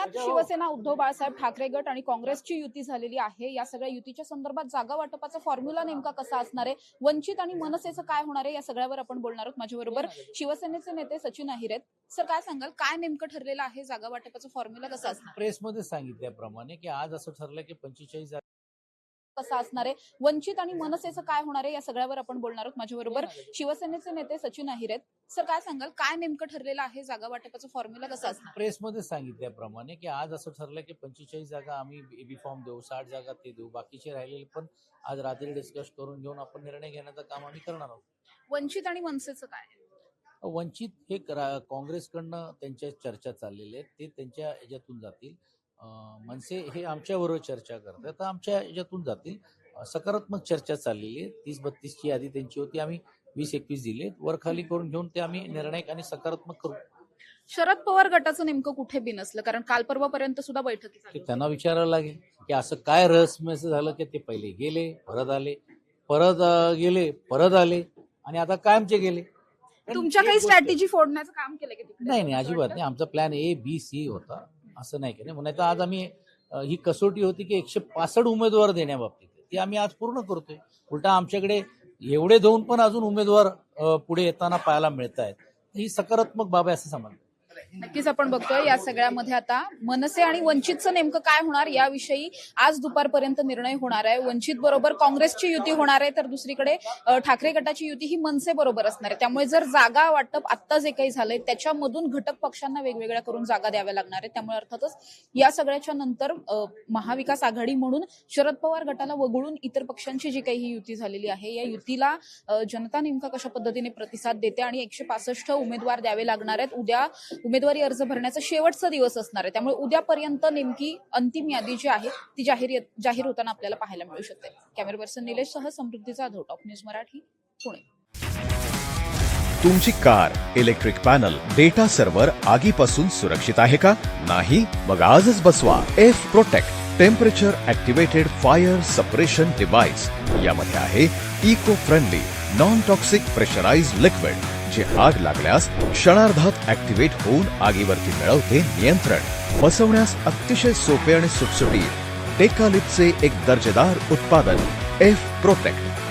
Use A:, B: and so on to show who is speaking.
A: पुण्यात शिवसेना, उद्धव बाळासाहेब ठाकरे गट आणि काँग्रेसची युती झालेली आहे। या सगळ्या युतीच्या संदर्भात जागा वाटपाचा फॉर्म्युला नेमका कसा असणार आहे, वंचित आणि मनसेचं काय होणार आहे, या सगळ्यावर आपण बोलणार आहोत। माझ्याबरोबर शिवसेनेचे नेते सचिन अहिर आहेत। सर, काय सांगाल, काय नेमकं ठरलेलं आहे, जागा वाटपाचा फॉर्म्युला कसा असणार?
B: प्रेसमध्ये सांगितल्याप्रमाणे की आज असं ठरलं की 45
A: कसा असणार आहे, वंचित आणि मनसेचं काय होणार आहे, या सगळ्यावर आपण बोलणार आहोत। माझ्याबरोबर शिवसेनेचे नेते सचिन अहिर आहेत। सर, काय सांगाल, काय नेमकं ठरलेलं आहे, जागा वाटपाचा फॉर्म्युला कसा असणार?
B: प्रेसमध्ये सांगितल्याप्रमाणे की आज असं ठरलं की 45 जागा आम्ही एबी फॉर्म देऊ, 60 जागा ते देऊ, बाकीचे राहिलेले पण आज रात्री डिस्कस करून घेऊन आपण निर्णय घेण्याचं काम आम्ही करणार आहोत।
A: वंचित आणि मनसेचं काय?
B: वंचित हे काँग्रेसकडनं त्यांच्या चर्चा चाललेल्या आहेत, ते त्यांच्या याच्यातून जातील। मनसे हे आमच्याबरोबर चर्चा करतात, तर आमच्या याच्यातून जातील। सकारात्मक चर्चा चाललेली आहे। 30-32 ची यादी त्यांची होती, आम्ही 20-21 दिले, वर खाली करून घेऊन ते आम्ही निर्णायक आणि सकारात्मक करू।
A: शरद पवार गटाचं नेमकं कुठे बिनसलं? कारण काल परवापर्यंत सुद्धा बैठकी झाली।
B: ते त्यांना विचारायला लागेल की असं काय रहस्य झालं की ते पहिले गेले, परत आले, परत गेले, परत आले आणि आता कायमचे गेले।
A: तुमच्या काही स्ट्रॅटेजी फोडण्याचं काम केलं की तिकडे?
B: नाही नाही, अजिबात नाही। आमचा प्लॅन A-B-C होता, असं नाही की नाही। तर आज आम्ही ही कसोटी होती की 165 उमेदवार देण्याबाबतीत, ती आम्ही आज पूर्ण करतोय। उलटा आमच्याकडे एवढे देऊन पण अजून उमेदवार पुढे येताना पाहायला मिळत आहेत, ही सकारात्मक बाब आहे असं समजलं।
A: नक्कीच आपण बघतोय या सगळ्यामध्ये आता मनसे आणि वंचितचं नेमकं काय होणार याविषयी आज दुपारपर्यंत निर्णय होणार आहे। वंचित बरोबर काँग्रेसची युती होणार आहे, तर दुसरीकडे ठाकरे गटाची युती ही मनसे बरोबर असणार आहे। त्यामुळे जर जागा वाटप आता जे काही झालंय त्याच्यामधून घटक पक्षांना वेगवेगळ्या करून जागा द्याव्या लागणार आहे। त्यामुळे अर्थातच या सगळ्याच्या नंतर महाविकास आघाडी म्हणून शरद पवार गटाला वगळून इतर पक्षांची जी काही ही युती झालेली आहे, या युतीला जनता नेमका कशा पद्धतीने प्रतिसाद देते आणि 165 उमेदवार द्यावे लागणार आहेत। उद्या उमेदवारी अर्ज भरण्याचा शेवटचा दिवस असणार आहे, त्यामुळे उद्यापर्यंत नेमकी अंतिम यादी जी आहे ती जाहीर होताना आपल्याला पाहायला मिळू शकते। कॅमेरा पर्सन निलेश सह समृद्धी जाधव, टॉप न्यूज मराठी, पुणे।
C: तुमची car, electric panel, data server आगीपासून सुरक्षित आहे का? नाही? मग आजच बसवा F protect temperature activated fire suppression device. यामध्ये आहे eco friendly non toxic pressurised liquid, जे आग लागल्यास क्षणार्धात ऍक्टिव्हेट होऊन आगीवरती मिळवते नियंत्रण। बसवण्यास अतिशय सोपे आणि सुटसुटीत डेकालिपचे एक दर्जेदार उत्पादन एफ प्रोटेक्ट।